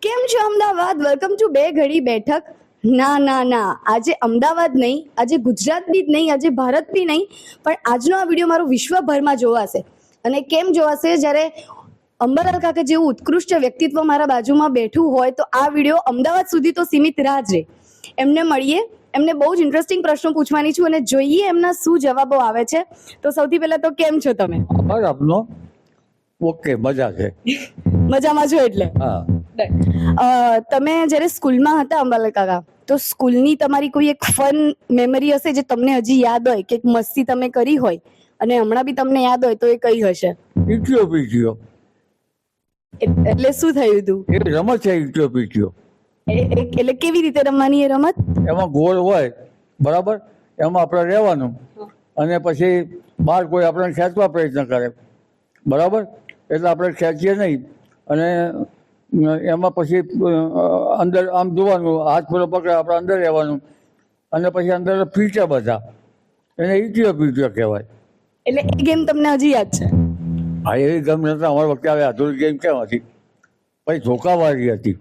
કેમ છો Ahmedabad? Welcome to બે ઘડી બેઠક. ના ના ના, આજે અમદાવાદ નહીં, આજે ગુજરાત બી નહીં, આજે ભારત બી નહીં, પણ આજનો આ વિડીયો મારો વિશ્વભરમાં જોવાશે. અને કેમ જોવાશે? જ્યારે અંબાલાલ કાકા જેવું ઉત્કૃષ્ટ વ્યક્તિત્વ મારા બાજુમાં બેઠું હોય તો આ વિડીયો અમદાવાદ સુધી તો સીમિત રાહ જ રહે. એમને મળીએ, એમને બહુ જ ઇન્ટરેસ્ટિંગ પ્રશ્નો પૂછવાની છું અને જોઈએ એમના શું જવાબો આવે છે. તો સૌથી પહેલા તો કેમ છો તમે? આભાર આપનો. ઓકે, મજા છે. મજામાં છો એટલે? હા. તમે જ્યારે સ્કૂલમાં હતા અંબાલાલ કાકા, તો સ્કૂલની તમારી કોઈ એક ફન મેમરી હશે જે તમને હજી યાદ હોય, કે એક મસ્તી તમે કરી હોય અને હમણાં બી તમને યાદ હોય, તો એ કઈ હશે? ઈટીઓ પીટીઓ એટલે શું થયું હતું? એ રમત છે. ઈટીઓ પીટીઓ એટલે કેવી રીતે રમવાની એ રમત? એમાં ગોળ હોય, બરાબર, એમાં આપણે રહેવાનું અને પછી બહાર કોઈ આપણને ખેંચવા પ્રયત્ન કરે, બરાબર, એટલે આપણે ખેંચીએ નહીં અને એમાં પછી અંદર આમ જોવાનું, હાથ પેલો પકડે, આપણે અંદર રહેવાનું અને પછી અંદર પીટે બધા, એને ઈટીઓ પીટીઓ કહેવાય. એટલે એ ગેમ તમને હજી યાદ છે? હા, એવી ગમ નતા અમારી વખતે. હવે આધુનિક ગેમ કેમ હતી? પછી ધોકાવાળી હતી.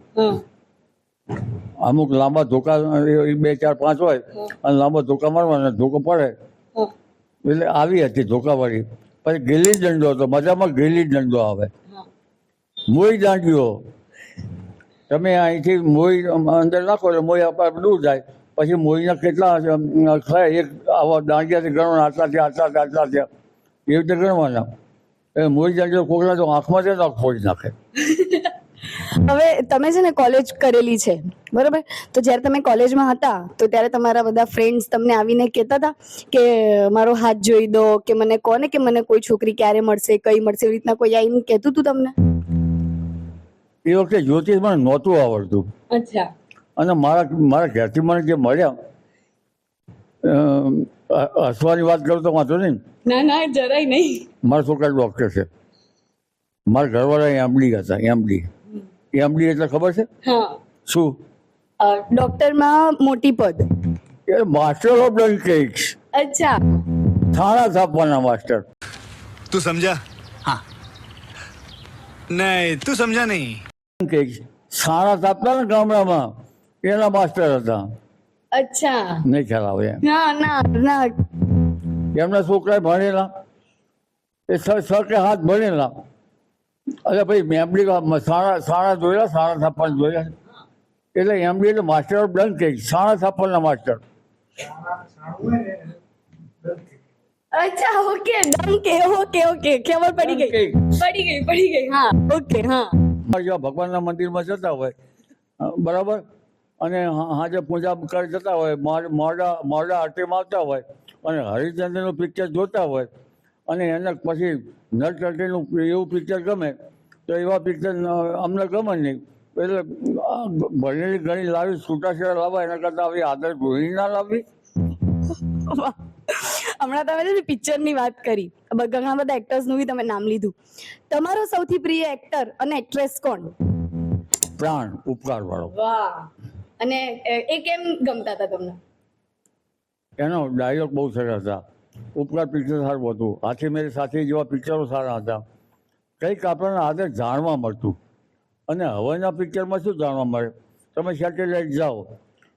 અમુક લાંબા ધોકા, 2, 4, 5 હોય અને લાંબા ધોકા મારવાના, ધોકો પડે એટલે આવી હતી ધોકાવાળી. પછી ગીલી દંડો હતો, મજામાં ગીલી દંડો આવે. મોઈ દાંડીઓ, તમે અહીંથી મોઈ અંદર નાખો એટલે મોઈ આપણે દૂર જાય. પછી મોઈના કેટલા થાય, એક આવા દાંડિયાથી ગણવાના, આટલા થયા, આટલા થયા, આટલા થયા, એવી રીતે ગણવાના. એ મોઈ દાંડીઓ કોકના તો આંખમાં છે, આંખ ફોડી નાખે. હવે તમે છે ને કોલેજ કરેલી છે, બરોબર? તો જ્યારે તમે કોલેજમાં હતા તો ત્યારે તમારા બધા ફ્રેન્ડ્સ તમને આવીને કહેતા હતા કે મારો હાથ જોઈ દો, કે મને કોને, કે મને કોઈ છોકરી ક્યારે મળશે, કઈ મળશે, એવી રીતના કોઈ આવીને કહેતું હતું તમને? એ વખતે જ્યોતિષ મને નહોતું આવડતું. અચ્છા. અને મારા ઘરથી મને જે મળ્યા, હસવાની વાત કરું તો વાંધો નહીં. ના ના, જરાય નહીં. મારા છોકરા ડૉક્ટર છે. મારા ઘરવાળા એમડી હતા. એમડી એટલે ખબર છે? હા. શું? ડોક્ટરમાં મોટી પદ. એ માસ્ટર ઓફ ડંકેક્સ. અચ્છા. થાણા થાપવાના માસ્ટર. तू समझा? हाँ नहीं तू समझा नहीं. ડંકેક્સ થાણા થાપતા ને ગામડામાં, એના માસ્ટર હતા. અચ્છા. નહીં ખ્યાલ આવે? ના ના ના. એમના છોકરા ભણેલા, એ 6 કે 7 ભણેલા. અરે ભાઈ, મેમડી સાણા જોયેલા, સાણા થાપવાના જોયેલા. એટલે એમડી એટલે માસ્ટર ઓફ ડંકેક્સ, સાણા થાપવાના માસ્ટર. અચ્છા, ઓકે, ડંકે, ઓકે ઓકે, ખબર પડી ગઈ. હા, ઓકે, હા. ભગવાનના મંદિરમાં જતા હોય, બરાબર, અને હાજે પૂજા કરી જતા હોય, મોરડા આરતીમાં આવતા હોય અને હરિચંદ્રનું પિક્ચર જોતા હોય અને એને પછી નટકટીનું એવું પિક્ચર ગમે તો એવા પિક્ચર અમને ગમે નહીં. એટલે ભણેલી ઘણી લાવી, છૂટાછેડા લાવવા, એના કરતાં આવી આદર ગૃહિણી ના લાવવી. હમણાં તમે છે પિક્ચરની વાત કરી, ઘણા બધા એક્ટર્સનું બી તમે નામ લીધું. તમારો સૌથી પ્રિય એક્ટર અને એક્ટ્રેસ કોણ? પ્રાણ ઉપકાર વાળો. વાહ. અને એ કેમ ગમતા હતા તમને? એનો ડાયલોગ બહુ સરસ હતા. ઉપકાર પિક્ચર સારું હતું. હાથી મેરી સાથી જેવા પિક્ચરો સારા હતા. કંઈક આપણને આદર જાણવા મળતું. અને હવેના પિક્ચરમાં શું જાણવા મળે? તમે સેટેલાઇટ જાઓ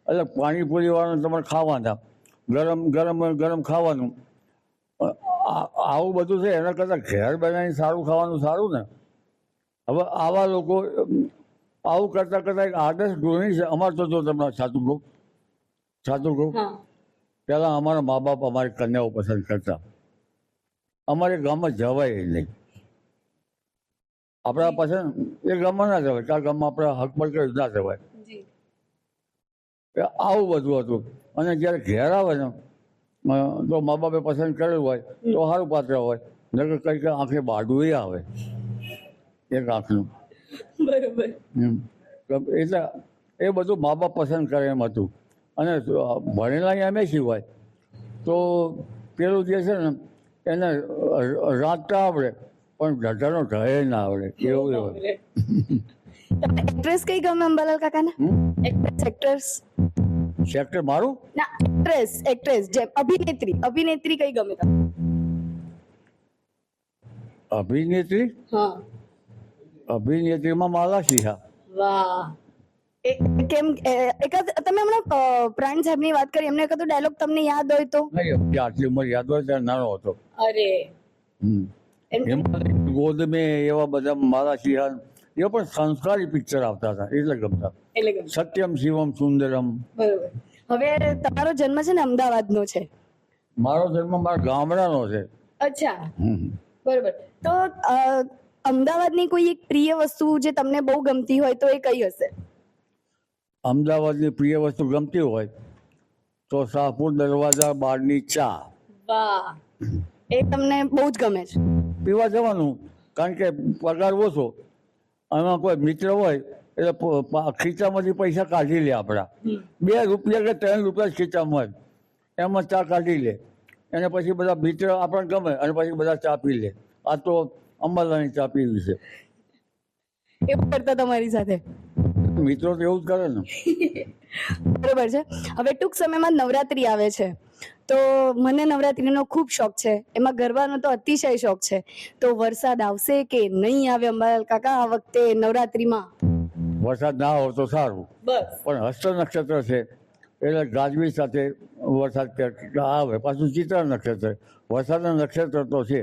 એટલે પાણીપુરી વાળાને તમારે ખાવાના, ગરમ ખાવાનું, આવું બધું છે. એના કરતાં ઘેર બનાવીને સારું ખાવાનું સારું ને. હવે આવા લોકો આવું કરતાં એક આદર્શ ગૃહિણી છે. અમારે તો જો તમને સાચું કહું, પહેલાં અમારા મા બાપ અમારી કન્યાઓ પસંદ કરતા. અમારે ગામમાં જવાય નહીં. આપણા પસંદ એ ગામમાં ના જવાય, કારણ ગામમાં આપણે હક પર કર્યું ના જવાય. આવું બધું હતું. અને જ્યારે ઘેર આવે ને તો મા બાપે પસંદ કરેલું હોય તો સારું પાત્ર હોય, નકર કંઈક આંખે બાડું આવે, એક આંખનું. બરોબર. એટલે એ બધું મા બાપ પસંદ કરે એમ હતું. અને ભણેલા એમ સિવાય તો પેલું જે છે ને એને રાંધતા આવડે પણ ઢઢાનો ઢળે ના આવડે, એવું હોય. એક્ટ્રેસ કઈ ગમે અંબાલાલ કાકાને? એક્ટ્રેસ સેક્ટર મારું ના, એક્ટ્રેસ જેમ અભિનેત્રી કઈ ગમે તમને? અભિનેત્રી? હા. અભિનેત્રીમાં માલા સિંહા. વાહ. કેમ એકાદ તમે હમણાં પ્રાણ સાહેબની વાત કરી, એમને એકાદો ડાયલોગ તમને યાદ હોય તો? નહીં, કે આટલી ઉંમર યાદ હોય ત્યારે નાનો હતો. અરે એમાં ગોદ મેં એવા બધા મારા સિંહણ એવા પણ સંસ્કારી પિક્ચર આવતા હતા એટલે ગમતા. એટલે સત્યમ શિવમ સુંદરમ. બરોબર. હવે તમારો જન્મ છે ને અમદાવાદનો છે? મારો જન્મ મારા ગામડાનો છે. અચ્છા, બરોબર. તો અમદાવાદની કોઈ એક પ્રિય વસ્તુ જે તમને બહુ ગમતી હોય તો એ કઈ હશે? અમદાવાદની પ્રિય વસ્તુ ગમતી હોય તો શાહપુર દરવાજા બહારની ચા. વાહ, એ તમને બહુ જ ગમે છે? પીવા જવાનું, કારણ કે પગાર ઓછો, એમાં કોઈ મિત્ર હોય એટલે ખીચામાંથી પૈસા કાઢી લે આપણા. 2 રૂપિયા કે 3 રૂપિયા જ ખીચામાં હોય, એમાં ચા કાઢી લે, અને પછી બધા મિત્ર આપણને ગમે અને પછી બધા ચા પી લે. આ તો અંબાલાની ચા પીવી છે. એવું કરતા તમારી સાથે? મિત્રો તો એવું જ કરે ને. બરોબર છે. હવે ટૂંક સમયમાં નવરાત્રી આવે છે, તો મને નવરાત્રીનો ખૂબ શોખ છે, એમાં ગરબાનો તો અતિશય શોખ છે. તો વરસાદ આવશે કે નહીં આવે અંબાલાલ કાકા આ વખતે નવરાત્રીમાં? વરસાદ ના હોય તો સારું, બસ. પણ હસ્ત નક્ષત્ર છે એટલે ગાજવી સાથે વરસાદ આવે. પાછું ચિત્ર નક્ષત્ર, વરસાદના નક્ષત્ર તો છે,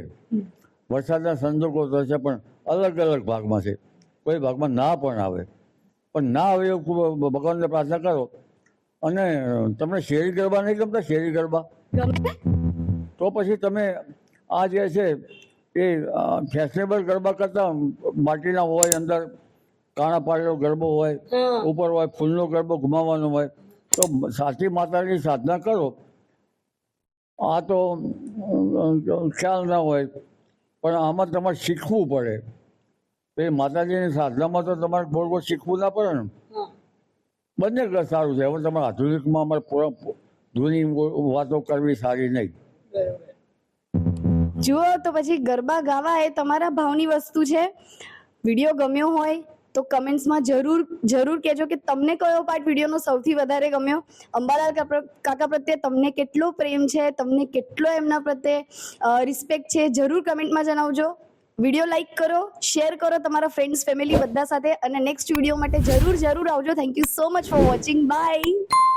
વરસાદના સંજોગો તો છે, પણ અલગ અલગ ભાગમાં છે. કોઈ ભાગમાં ના પણ આવે, પણ ના આવે એવું ભગવાનને પ્રાર્થના કરો. અને તમને શેરી ગરબા નહીં ગમતા? શેરી ગરબા તો પછી તમે આ જે છે એ ફેશનેબલ ગરબા કરતા માટીના હોય, અંદર કાણા પાડેલો ગરબો હોય, ઉપર હોય ફૂલનો ગરબો ઘુમાવવાનો હોય, તો સાચી માતાની સાધના કરો. આ તો ખ્યાલ ના હોય, પણ આમાં તમારે શીખવું પડે. એ માતાજીની સાધનામાં તો તમારે બહુ બહુ શીખવું ના પડે ને. બંને સારું છે. હવે તમારે આધુનિકમાં અમારે પૂરા જૂની વાતો કરવી સારી નહીં. જુઓ, તો પછી ગરબા ગાવા એ તમારા ભાવની વસ્તુ છે. વિડીયો ગમ્યો હોય તો કમેન્ટ્સમાં જરૂર કહેજો કે તમને કયો પાર્ટ વિડીયોનો સૌથી વધારે ગમ્યો. અંબાલાલ કાકા પ્રત્યે તમને કેટલો પ્રેમ છે, તમને કેટલો એમના પ્રત્યે રિસ્પેક્ટ છે, જરૂર કમેન્ટમાં જણાવજો. વિડીયો લાઈક કરો, શેર કરો તમારા ફ્રેન્ડ્સ ફેમિલી બધા સાથે, અને નેક્સ્ટ વિડીયો માટે જરૂર આવજો. Thank you so much for watching. By.